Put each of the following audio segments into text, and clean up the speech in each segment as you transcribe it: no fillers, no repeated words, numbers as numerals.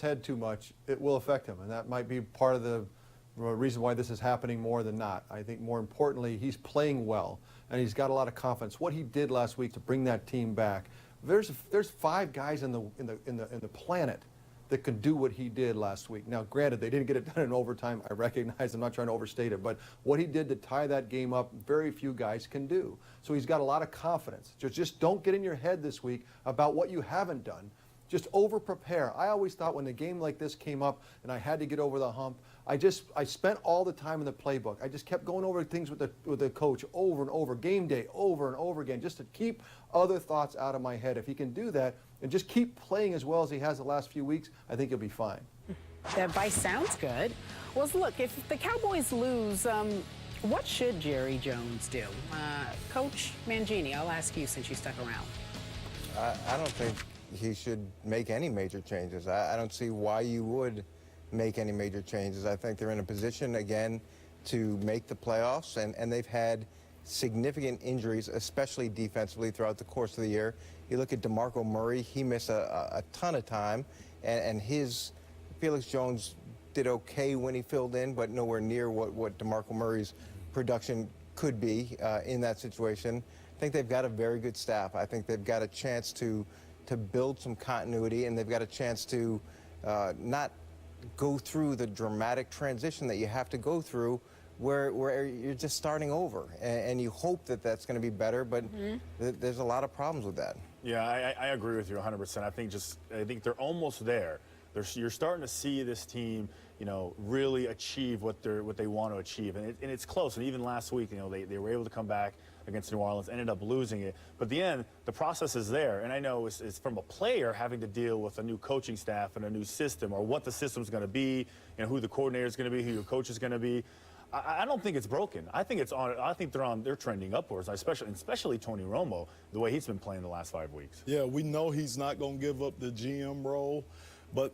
head too much, it will affect him, and that might be part of the reason why this is happening more than not. I think more importantly, he's playing well, and he's got a lot of confidence. What he did last week to bring that team back, there's 5 guys in the planet that could do what he did last week. Now, granted, they didn't get it done in overtime. I recognize, I'm not trying to overstate it, but what he did to tie that game up, very few guys can do. So he's got a lot of confidence. Just don't get in your head this week about what you haven't done. Just over-prepare. I always thought when a game like this came up and I had to get over the hump, I spent all the time in the playbook. I just kept going over things with the coach over and over, game day, over and over again, just to keep other thoughts out of my head. If he can do that and just keep playing as well as he has the last few weeks, I think he'll be fine. That advice sounds good. Well, look, if the Cowboys lose, what should Jerry Jones do? Coach Mangini, I'll ask you since you stuck around. I don't think he should make any major changes. I don't see why you would make any major changes. I think they're in a position, again, to make the playoffs, and they've had significant injuries, especially defensively, throughout the course of the year. You look at DeMarco Murray, he missed a ton of time, and Felix Jones did okay when he filled in, but nowhere near what DeMarco Murray's production could be in that situation. I think they've got a very good staff. I think they've got a chance to build some continuity, and they've got a chance to not go through the dramatic transition that you have to go through where you're just starting over, and you hope that that's going to be better, but there's a lot of problems with that. Yeah, I agree with you 100%. I think they're almost there. You're starting to see this team, really achieve what they want to achieve, and it's close. And even last week, they were able to come back against New Orleans, ended up losing it. But at the end, the process is there. And I know it's from a player having to deal with a new coaching staff and a new system, or what the system's going to be, who the coordinator is going to be, who your coach is going to be. I don't think it's broken. I think it's on. I think they're trending upwards, especially Tony Romo, the way he's been playing the last 5 weeks. Yeah, we know he's not going to give up the GM role. But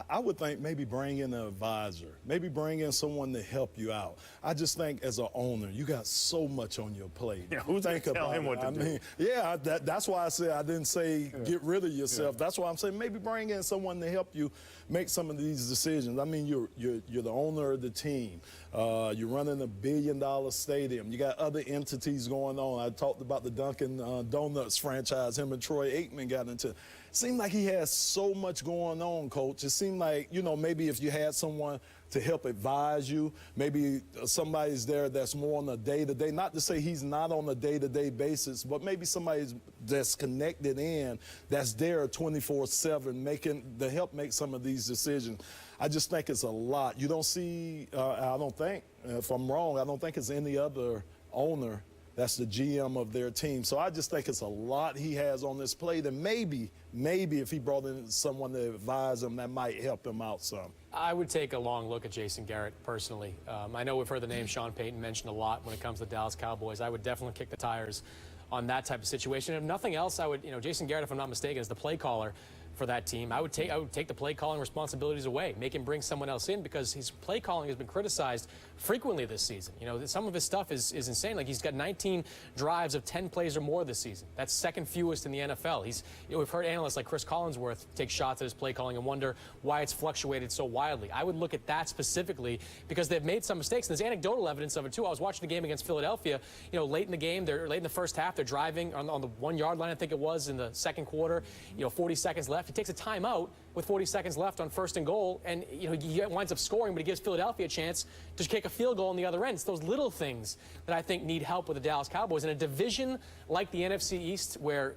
I would think maybe bring in an advisor, maybe bring in someone to help you out. I just think as an owner, you got so much on your plate. Yeah, who's going to tell him what to do? Yeah, that's why I said I didn't say get rid of yourself. Yeah. That's why I'm saying maybe bring in someone to help you make some of these decisions. I mean, you're the owner of the team. You're running a $1 billion stadium. You got other entities going on. I talked about the Dunkin' Donuts franchise. Him and Troy Aikman got into. It seemed like he has so much going on, Coach. It seemed like, maybe if you had someone to help advise you, maybe somebody's there that's more on a day-to-day, not to say he's not on a day-to-day basis, but maybe somebody that's connected in, that's there 24/7, to help make some of these decisions. I just think it's a lot. You don't see, I don't think, if I'm wrong, I don't think it's any other owner that's the GM of their team. So I just think it's a lot he has on this plate, and maybe if he brought in someone to advise him, that might help him out some. I would take a long look at Jason Garrett personally. I know we've heard the name Sean Payton mentioned a lot when it comes to the Dallas Cowboys. I would definitely kick the tires on that type of situation. If nothing else, I would, Jason Garrett, if I'm not mistaken, is the play caller for that team. I would take the play calling responsibilities away, make him bring someone else in, because his play calling has been criticized frequently this season. Some of his stuff is insane. Like, he's got 19 drives of 10 plays or more this season. That's second fewest in the NFL. We've heard analysts like Chris Collinsworth take shots at his play calling and wonder why it's fluctuated so wildly. I would look at that specifically because they've made some mistakes. And there's anecdotal evidence of it too. I was watching the game against Philadelphia. Late in the game, late in the first half, they're driving on the 1 yard line, I think it was, in the second quarter. 40 seconds left. He takes a timeout with 40 seconds left on 1st and goal, and he winds up scoring, but he gives Philadelphia a chance to kick a field goal on the other end. It's those little things that I think need help with the Dallas Cowboys. In a division like the NFC East, where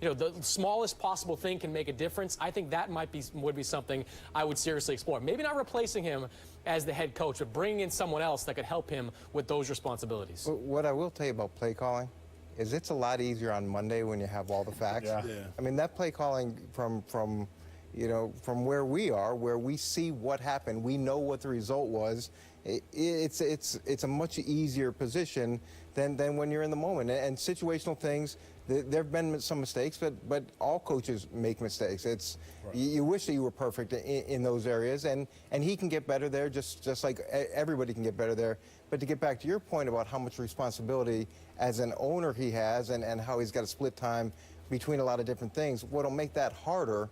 the smallest possible thing can make a difference, I think that would be something I would seriously explore. Maybe not replacing him as the head coach, but bringing in someone else that could help him with those responsibilities. What I will tell you about play calling is it's a lot easier on Monday when you have all the facts. Yeah. I mean, that play calling from where we are, where we see what happened, we know what the result was. It's a much easier position than when you're in the moment. And situational things, there have been some mistakes, but all coaches make mistakes. Right. You wish that you were perfect in those areas, and he can get better there, just like everybody can get better there. But to get back to your point about how much responsibility as an owner he has, and how he's got to split time between a lot of different things, what'll make that harder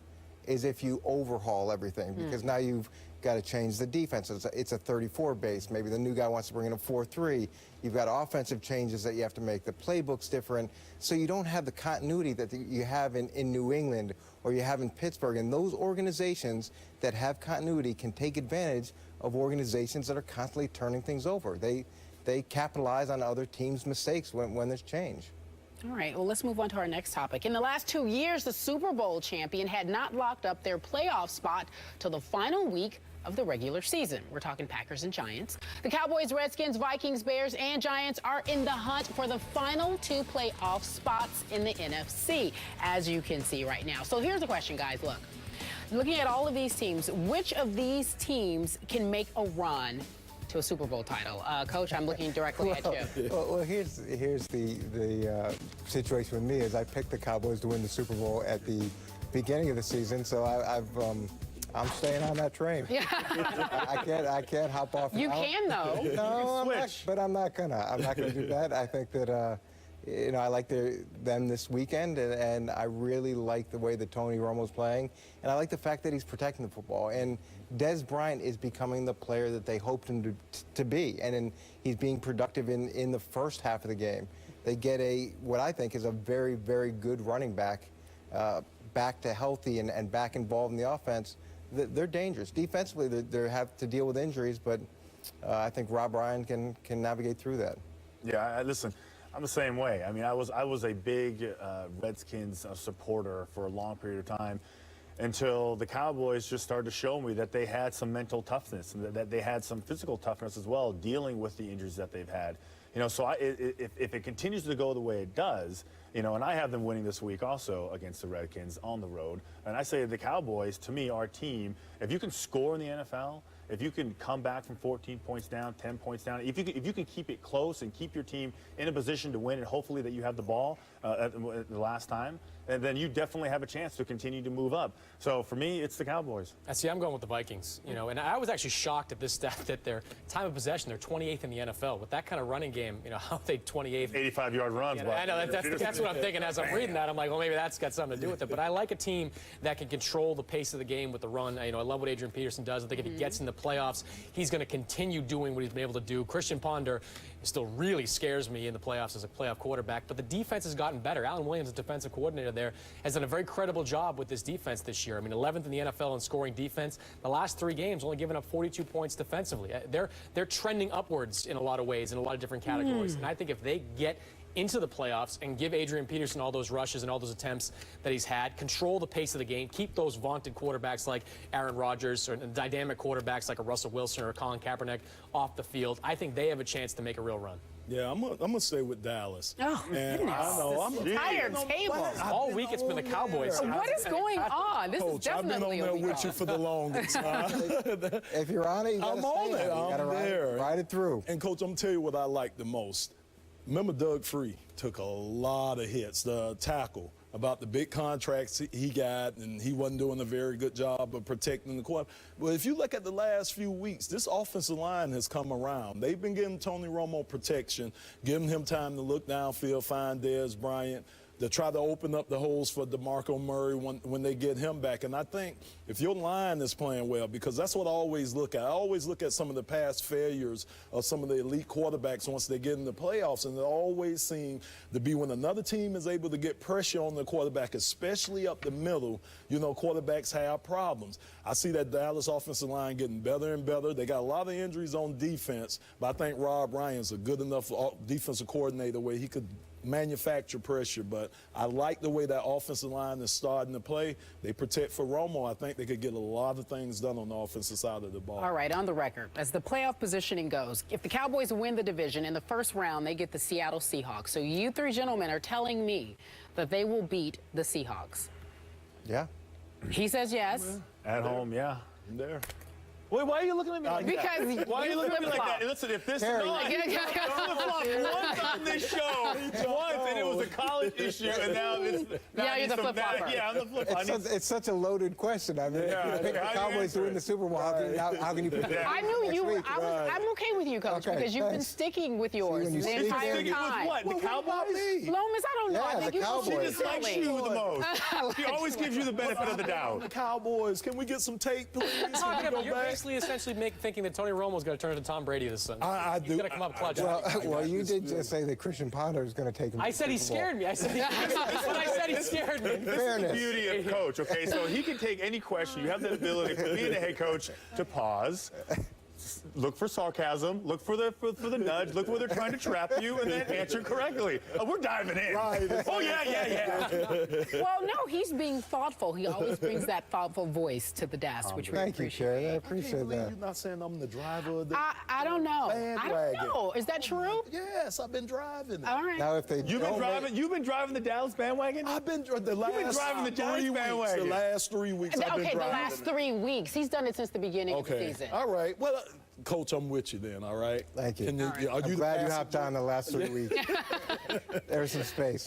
is if you overhaul everything, because now you've got to change the defense. It's a 34 base. Maybe the new guy wants to bring in a 4-3. You've got offensive changes that you have to make. The playbook's different. So you don't have the continuity that you have in New England or you have in Pittsburgh. And those organizations that have continuity can take advantage of organizations that are constantly turning things over. They capitalize on other teams' mistakes when there's change. All right, well, let's move on to our next topic. In the last 2 years, the Super Bowl champion had not locked up their playoff spot till the final week of the regular season. We're talking Packers and Giants. The Cowboys, Redskins, Vikings, Bears, and Giants are in the hunt for the final 2 playoff spots in the NFC, as you can see right now. So here's the question, guys. Look, looking at all of these teams, which of these teams can make a run to a Super Bowl title? Coach, I'm looking directly at you. Well, here's the situation with me is I picked the Cowboys to win the Super Bowl at the beginning of the season, so I'm staying on that train. Yeah. I can't hop off. You can, though. No, I'm not gonna do that. I think that I like them this weekend, and I really like the way that Tony Romo's playing, and I like the fact that he's protecting the football. And Des Bryant is becoming the player that they hoped him to be, and he's being productive in the first half of the game. They get what I think is a very, very good running back, back to healthy and back involved in the offense. They're dangerous. Defensively, they have to deal with injuries, but I think Rob Ryan can navigate through that. Yeah, listen, I'm the same way. I mean, I was a big Redskins supporter for a long period of time until the Cowboys just started to show me that they had some mental toughness and that they had some physical toughness as well, dealing with the injuries that they've had. So if it continues to go the way it does, and I have them winning this week also against the Redskins on the road. And I say the Cowboys, to me, our team, if you can score in the NFL, if you can come back from 14 points down, 10 points down, if you can keep it close and keep your team in a position to win, and hopefully that you have the ball at the last time, and then you definitely have a chance to continue to move up. So for me, it's the Cowboys. See, I'm going with the Vikings. And I was actually shocked at this stat that their time of possession, they're 28th in the NFL. With that kind of running game, how are they 28th? 85-yard runs. I know, that's what I'm thinking as I'm reading that. I'm like, well, maybe that's got something to do with it. But I like a team that can control the pace of the game with the run. I love what Adrian Peterson does. I think if he gets in the playoffs, he's going to continue doing what he's been able to do. Christian Ponder still really scares me in the playoffs as a playoff quarterback, but the defense has gotten better. Alan Williams, the defensive coordinator there, has done a very credible job with this defense this year. I mean, 11th in the NFL in scoring defense. The last 3 games, only giving up 42 points defensively. They're trending upwards in a lot of ways, in a lot of different categories. And I think if they get into the playoffs and give Adrian Peterson all those rushes and all those attempts that he's had, control the pace of the game, keep those vaunted quarterbacks like Aaron Rodgers or dynamic quarterbacks like a Russell Wilson or a Colin Kaepernick off the field, I think they have a chance to make a real run. Yeah, I'm gonna stay with Dallas. Oh, and goodness. I know I'm Entire table. All week it's been the Cowboys. What is going on? This Coach, is definitely I've been on a there week with you off. for the longest. If you're on it, you gotta I'm on stay it. on it. You gotta I'm ride there. ride it through. And Coach, I'm tell you what I like the most. Remember Doug Free took a lot of hits, the tackle, about the big contracts he got, and he wasn't doing a very good job of protecting the quarterback. But if you look at the last few weeks, this offensive line has come around. They've been giving Tony Romo protection, giving him time to look downfield, find Des Bryant, to try to open up the holes for DeMarco Murray when they get him back. And I think if your line is playing well, because that's what I always look at. I always look at some of the past failures of some of the elite quarterbacks once they get in the playoffs, and it always seems to be when another team is able to get pressure on the quarterback, especially up the middle, quarterbacks have problems. I see that Dallas offensive line getting better and better. They got a lot of injuries on defense, but I think Rob Ryan's a good enough defensive coordinator where he could manufacture pressure, but I like the way that offensive line is starting to play. They protect for Romo. I think they could get a lot of things done on the offensive side of the ball. All right, on the record, as the playoff positioning goes, if the Cowboys win the division in the first round, they get the Seattle Seahawks. So you 3 gentlemen are telling me that they will beat the Seahawks. Yeah. He says yes. At home, yeah. There. Wait, why are you looking at me like that? Because Why are you looking at me like flip-flop. that? Listen, if this Terry. flip-flop once on this show, once, and it was a college issue, and now it's Yeah, you're the flip-flopper. Yeah, I'm the flip-flopper. It's such a loaded question. I mean, Yeah, if you pick how the do you Cowboys answer to win it? the Super Bowl, how can you pick Yeah. I knew you were. week, I'm okay with you, Coach, Okay, because you've been thanks. sticking with yours when you the stick entire Sticking time. with what? The What about Cowboys? me? Lomas, I don't know. Yeah, I think the you're Cowboys. She supposed just to likes silly. you the most. She always gives you the benefit of the doubt. The Cowboys. Can we get some tape, please? Can we Yeah, go but you're back? basically essentially thinking that Tony Romo's going to turn into Tom Brady this season. I He's do. going to come up clutch. Well, you did just say that Christian Ponder is going to take him. I said he scared me. I said he scared me. Fairness. The beauty of coach, okay? So he can take any question. You have the ability for being a head coach to pause, look for sarcasm, look for the nudge, look where they're trying to trap you, and then answer correctly. Oh, we're diving in. Right. Oh, yeah. Well, no, he's being thoughtful. He always brings that thoughtful voice to the desk, which we Thank you, appreciate. Sherry. I I appreciate can't believe that. you're not saying I'm the driver of the. I don't know. I Bandwagon. don't know. Is that true? Yes, I've been driving. All right. Now, if they You've been driving the Dallas bandwagon? I've been the last driving the Giants 3 weeks. bandwagon. The last 3 weeks I've been Okay, the driving. last 3 weeks. He's done it since the beginning of the Okay. season. All right. Well, Coach, I'm with you then. All right. Thank you. Can All right. are I'm you the glad you passenger? hopped on the last 3 weeks. There's some space.